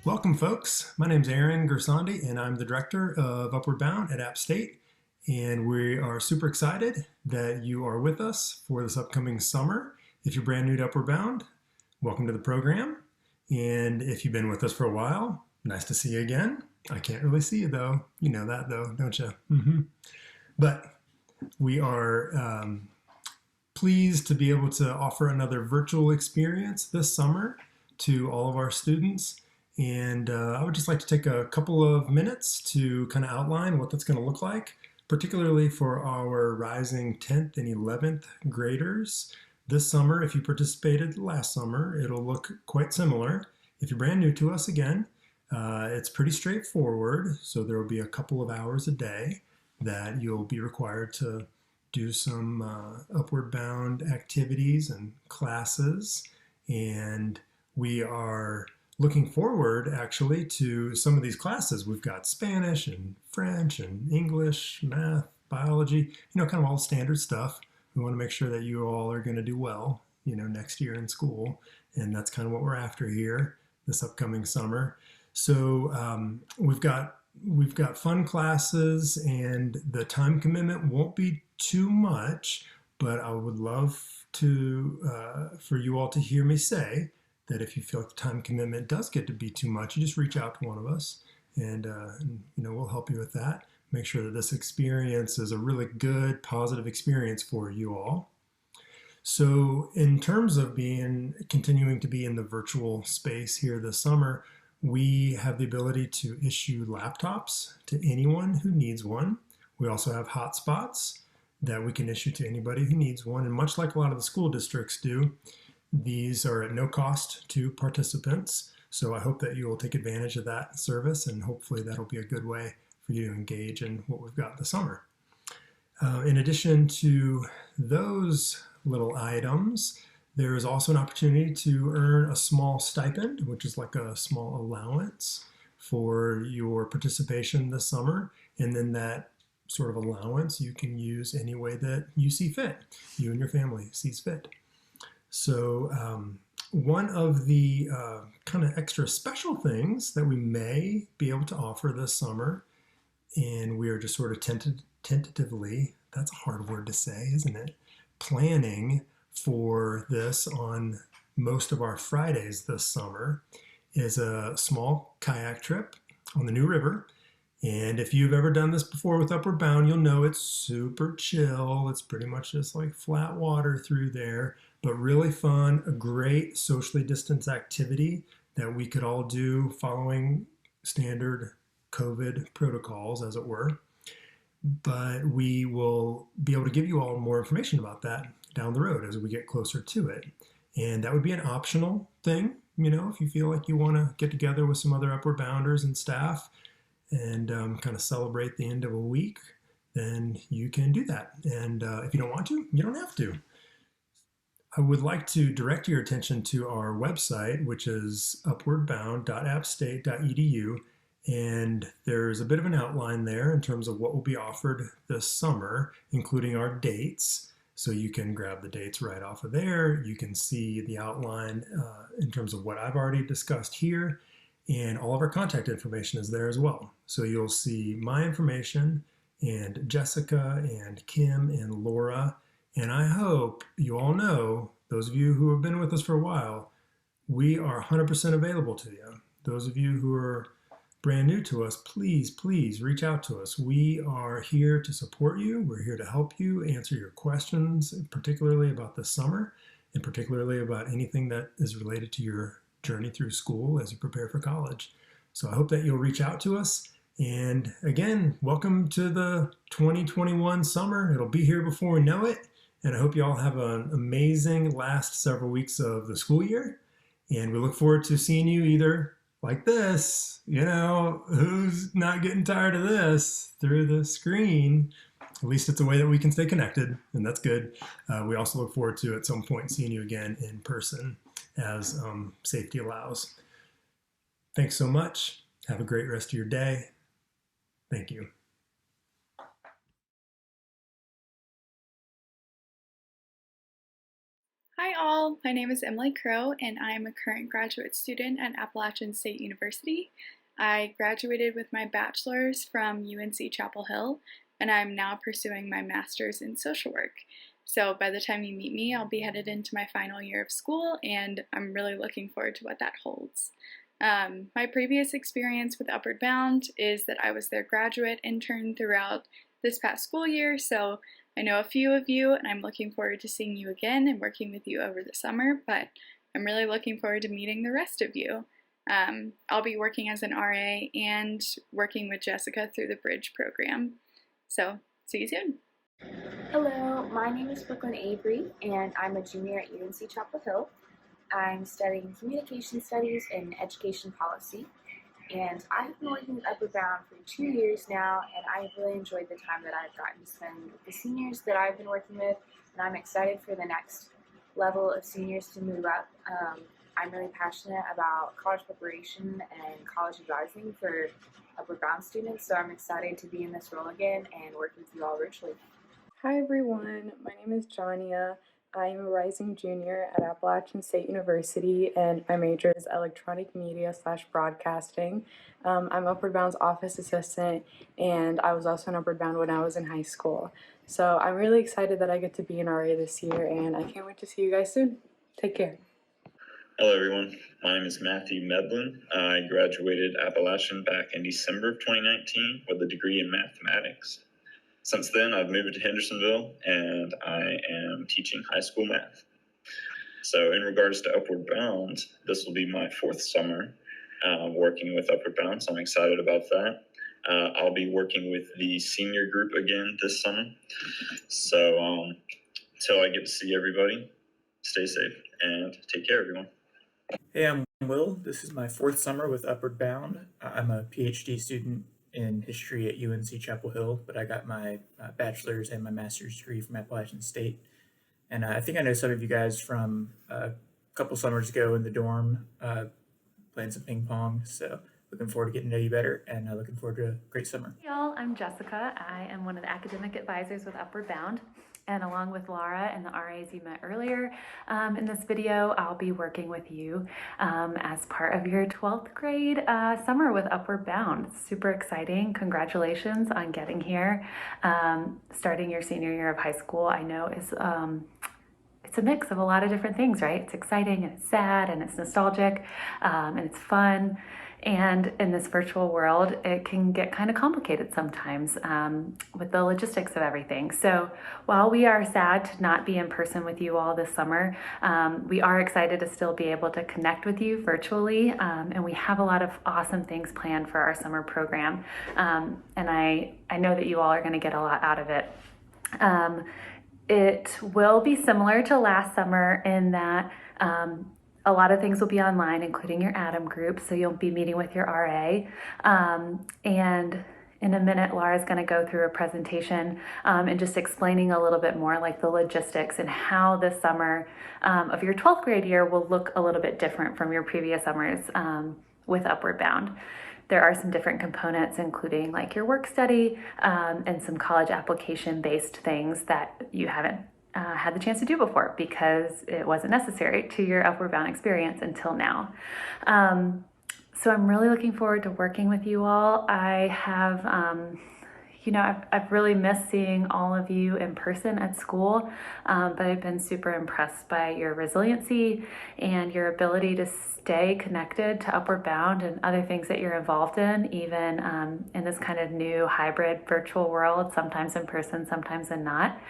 Welcome, folks. My name is Aaron Gersandi, and I'm the director of Upward Bound at App State. And we are super excited that you are with us for this upcoming summer. If you're brand new to Upward Bound, welcome to the program. And if you've been with us for a while, nice to see you again. I can't really see you, though. You know that, though, don't you? But we are pleased to be able to offer another virtual experience this summer to all of our students. And I would just like to take a couple of minutes to kind of outline what that's going to look like, particularly for our rising 10th and 11th graders. This summer, if you participated last summer, it'll look quite similar. If you're brand new to us again, it's pretty straightforward. So there will be a couple of hours a day that you'll be required to do some upward bound activities and classes. And we are looking forward actually to some of these classes. We've got Spanish and French and English, math, biology, kind of all standard stuff. We want to make sure that you all are going to do well, next year in school. And that's kind of what we're after here this upcoming summer. So we've got fun classes, and the time commitment won't be too much, but I would love to for you all to hear me say that if you feel like the time commitment does get to be too much, you just reach out to one of us, and we'll help you with that. Make sure that this experience is a really good, positive experience for you all. So in terms of continuing to be in the virtual space here this summer, we have the ability to issue laptops to anyone who needs one. We also have hotspots that we can issue to anybody who needs one. And much like a lot of the school districts do, these are at no cost to participants. So I hope that you will take advantage of that service, and hopefully that'll be a good way for you to engage in what we've got this summer. In addition to those little items, there is also an opportunity to earn a small stipend, which is like a small allowance for your participation this summer. And then that sort of allowance you can use any way that you see fit, you and your family sees fit. So one of the kind of extra special things that we may be able to offer this summer, and we are just sort of tentatively, that's a hard word to say, isn't it? Planning for this on most of our Fridays this summer, is a small kayak trip on the New River. And if you've ever done this before with Upward Bound, you'll know it's super chill. It's pretty much just like flat water through there, but really fun, a great socially distanced activity that we could all do following standard COVID protocols, as it were. But we will be able to give you all more information about that down the road as we get closer to it. And that would be an optional thing, if you feel like you want to get together with some other Upward Bounders and staff and kind of celebrate the end of a week, then you can do that. And if you don't want to, you don't have to. I would like to direct your attention to our website, which is upwardbound.appstate.edu. And there's a bit of an outline there in terms of what will be offered this summer, including our dates. So you can grab the dates right off of there. You can see the outline in terms of what I've already discussed here. And all of our contact information is there as well. So you'll see my information and Jessica and Kim and Laura. And I hope you all know, those of you who have been with us for a while, we are 100% available to you. Those of you who are brand new to us, please, please reach out to us. We are here to support you. We're here to help you answer your questions, particularly about this summer, and particularly about anything that is related to your journey through school as you prepare for college. So I hope that you'll reach out to us. And again, welcome to the 2021 summer. It'll be here before we know it. And I hope you all have an amazing last several weeks of the school year. And we look forward to seeing you either like this, who's not getting tired of this, through the screen. At least it's a way that we can stay connected, and that's good. We also look forward to at some point seeing you again in person as safety allows. Thanks so much. Have a great rest of your day. Thank you. Hi all, my name is Emily Crow and I am a current graduate student at Appalachian State University. I graduated with my bachelor's from UNC Chapel Hill and I'm now pursuing my master's in social work. So by the time you meet me, I'll be headed into my final year of school and I'm really looking forward to what that holds. My previous experience with Upward Bound is that I was their graduate intern throughout this past school year, so I know a few of you, and I'm looking forward to seeing you again and working with you over the summer, but I'm really looking forward to meeting the rest of you. I'll be working as an RA and working with Jessica through the Bridge program. So, see you soon. Hello, my name is Brooklyn Avery, and I'm a junior at UNC Chapel Hill. I'm studying communication studies and education policy, and I've been working with Upward Bound for 2 years now, and I've really enjoyed the time that I've gotten to spend with the seniors that I've been working with, and I'm excited for the next level of seniors to move up. I'm really passionate about college preparation and college advising for Upward Bound students, so I'm excited to be in this role again and work with you all virtually. Hi everyone, my name is Jania. I am a rising junior at Appalachian State University and my major is electronic media / broadcasting. I'm Upward Bound's office assistant and I was also in Upward Bound when I was in high school. So I'm really excited that I get to be an RA this year and I can't wait to see you guys soon. Take care. Hello everyone, my name is Matthew Medlin. I graduated Appalachian back in December of 2019 with a degree in mathematics. Since then, I've moved to Hendersonville and I am teaching high school math. So in regards to Upward Bound, this will be my fourth summer working with Upward Bound, so I'm excited about that. I'll be working with the senior group again this summer. So until I get to see everybody, stay safe and take care, everyone. Hey, I'm Will. This is my fourth summer with Upward Bound. I'm a PhD student in history at UNC Chapel Hill, but I got my bachelor's and my master's degree from Appalachian State. And I think I know some of you guys from a couple summers ago in the dorm playing some ping pong. So looking forward to getting to know you better and looking forward to a great summer. Hey y'all, I'm Jessica. I am one of the academic advisors with Upward Bound. And along with Laura and the RAs you met earlier, in this video, I'll be working with you as part of your 12th grade summer with Upward Bound. Super exciting. Congratulations on getting here. Starting your senior year of high school, I know is it's a mix of a lot of different things, right? It's exciting and it's sad and it's nostalgic and it's fun. And in this virtual world, it can get kind of complicated sometimes with the logistics of everything. So while we are sad to not be in person with you all this summer, we are excited to still be able to connect with you virtually. And we have a lot of awesome things planned for our summer program. And I know that you all are going to get a lot out of it. It will be similar to last summer in that a lot of things will be online, including your Atom group, so you'll be meeting with your RA. And in a minute, Laura's going to go through a presentation and just explaining a little bit more like the logistics and how this summer of your 12th grade year will look a little bit different from your previous summers with Upward Bound. There are some different components, including like your work study and some college application based things that you haven't had the chance to do before because it wasn't necessary to your Upward Bound experience until now. So I'm really looking forward to working with you all. I have, I've really missed seeing all of you in person at school, but I've been super impressed by your resiliency and your ability to stay connected to Upward Bound and other things that you're involved in, even in this kind of new hybrid virtual world, sometimes in person, sometimes in not.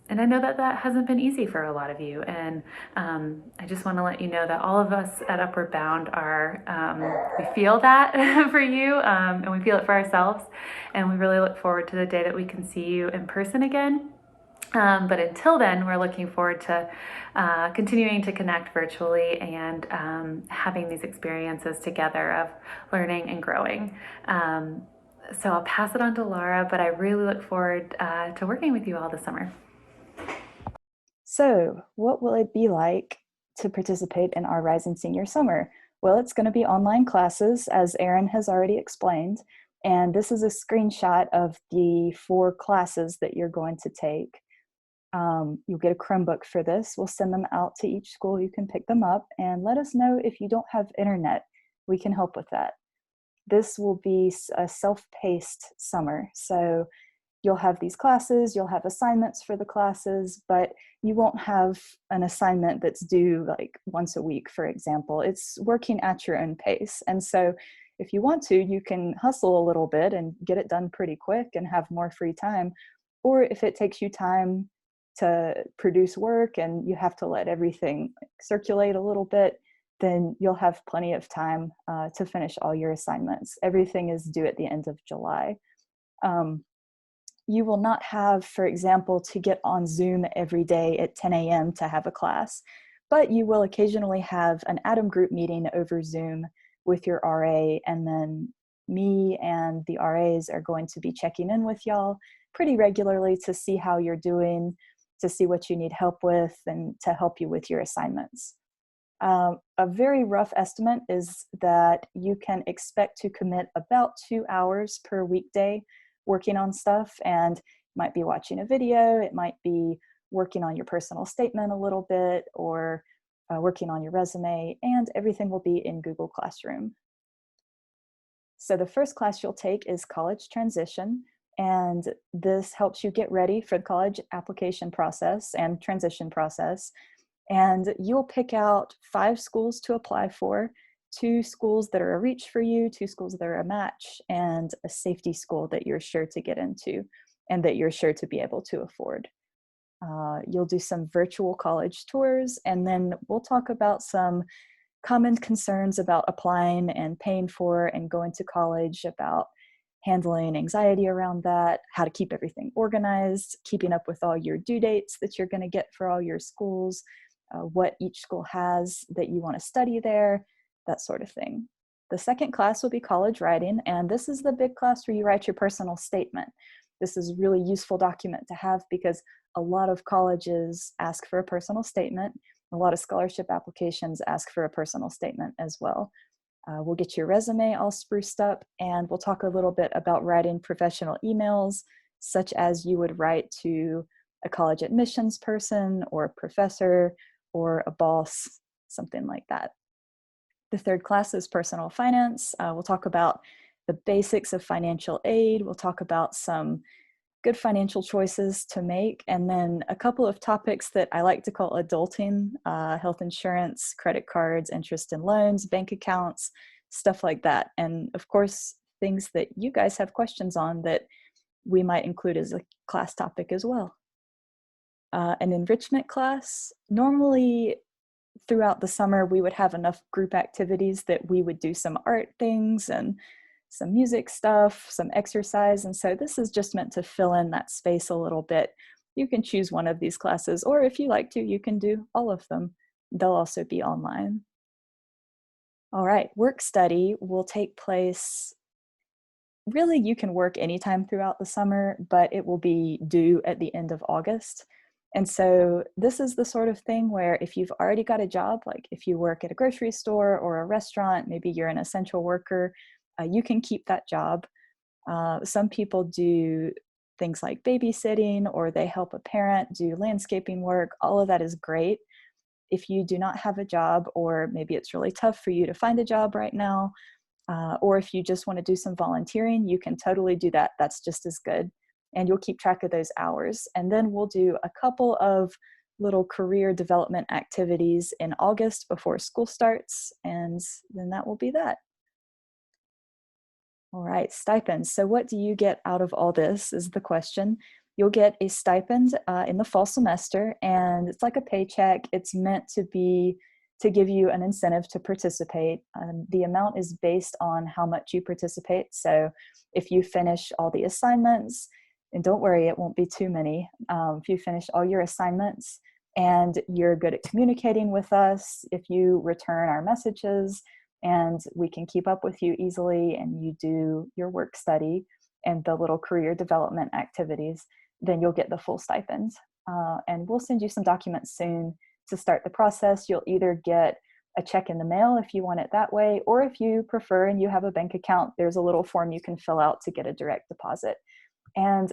And I know that that hasn't been easy for a lot of you. And I just want to let you know that all of us at Upward Bound we feel that for you and we feel it for ourselves. And we really look forward to the day that we can see you in person again. But until then, we're looking forward to continuing to connect virtually and having these experiences together of learning and growing. So I'll pass it on to Laura, but I really look forward to working with you all this summer. So, what will it be like to participate in our Rising Senior Summer? Well, it's going to be online classes, as Erin has already explained, and this is a screenshot of the 4 classes that you're going to take. You'll get a Chromebook for this. We'll send them out to each school. You can pick them up and let us know if you don't have internet. We can help with that. This will be a self-paced summer. So you'll have these classes, you'll have assignments for the classes, but you won't have an assignment that's due like once a week, for example. It's working at your own pace. And so if you want to, you can hustle a little bit and get it done pretty quick and have more free time. Or if it takes you time to produce work and you have to let everything circulate a little bit, then you'll have plenty of time to finish all your assignments. Everything is due at the end of July. You will not have, for example, to get on Zoom every day at 10 a.m. to have a class, but you will occasionally have an Atom group meeting over Zoom with your RA, and then me and the RAs are going to be checking in with y'all pretty regularly to see how you're doing, to see what you need help with, and to help you with your assignments. A very rough estimate is that you can expect to commit about 2 hours per weekday working on stuff, and it might be watching a video, it might be working on your personal statement a little bit, or working on your resume, and everything will be in Google Classroom. So the first class you'll take is College Transition, and this helps you get ready for the college application process and transition process. And you'll pick out 5 schools to apply for, 2 schools that are a reach for you, 2 schools that are a match, and a safety school that you're sure to get into and that you're sure to be able to afford. You'll do some virtual college tours, and then we'll talk about some common concerns about applying and paying for and going to college, about handling anxiety around that, how to keep everything organized, keeping up with all your due dates that you're going to get for all your schools, what each school has that you want to study there, that sort of thing. The second class will be college writing, and this is the big class where you write your personal statement. This is a really useful document to have because a lot of colleges ask for a personal statement. A lot of scholarship applications ask for a personal statement as well. We'll get your resume all spruced up, and we'll talk a little bit about writing professional emails, such as you would write to a college admissions person or a professor or a boss, something like that. The third class is personal finance. We'll talk about the basics of financial aid. We'll talk about some good financial choices to make, and then a couple of topics that I like to call adulting, health insurance, credit cards, interest and loans, bank accounts, stuff like that. And of course, things that you guys have questions on that we might include as a class topic as well. An enrichment class, normally throughout the summer, we would have enough group activities that we would do some art things and some music stuff, some exercise. And so this is just meant to fill in that space a little bit. You can choose one of these classes, or if you like to, you can do all of them. They'll also be online. All right, work study will take place, really you can work anytime throughout the summer, but it will be due at the end of August. And so this is the sort of thing where if you've already got a job, like if you work at a grocery store or a restaurant, maybe you're an essential worker, you can keep that job. Some people do things like babysitting, or they help a parent do landscaping work. All of that is great. If you do not have a job, or maybe it's really tough for you to find a job right now, or if you just want to do some volunteering, you can totally do that. That's just as good. And you'll keep track of those hours. And then we'll do a couple of little career development activities in August before school starts, and then that will be that. All right, stipends. So what do you get out of all this is the question. You'll get a stipend in the fall semester, and it's like a paycheck. It's meant to give you an incentive to participate. The amount is based on how much you participate. So if you finish all the assignments, and don't worry, it won't be too many. If you finish all your assignments and you're good at communicating with us, if you return our messages, and we can keep up with you easily, and you do your work study and the little career development activities, then you'll get the full stipend. And we'll send you some documents soon to start the process. You'll either get a check in the mail if you want it that way, or if you prefer and you have a bank account, there's a little form you can fill out to get a direct deposit. And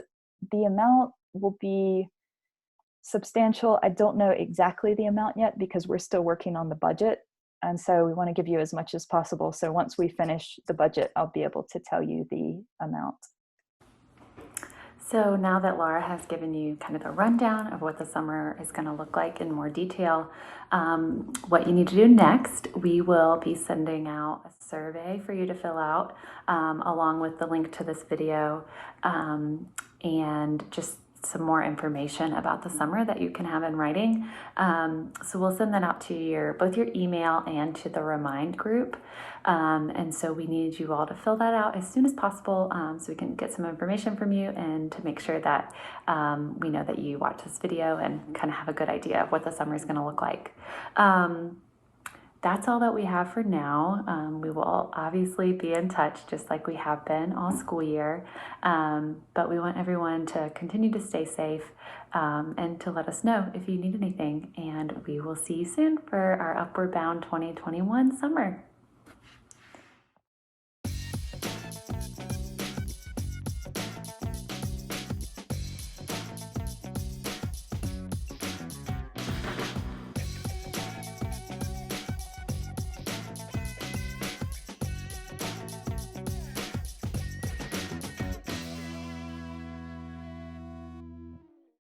the amount will be Substantial, I don't know exactly the amount yet because we're still working on the budget. And so we want to give you as much as possible. So once we finish the budget, I'll be able to tell you the amount. So now that Laura has given you kind of the rundown of what the summer is going to look like in more detail, what you need to do next, we will be sending out a survey for you to fill out along with the link to this video and just some more information about the summer that you can have in writing. So we'll send that out to both your email and to the Remind group. And so we need you all to fill that out as soon as possible so we can get some information from you and to make sure that we know that you watch this video and kind of have a good idea of what the summer is going to look like. That's all that we have for now. We will obviously be in touch just like we have been all school year, but we want everyone to continue to stay safe and to let us know if you need anything. And we will see you soon for our Upward Bound 2021 summer.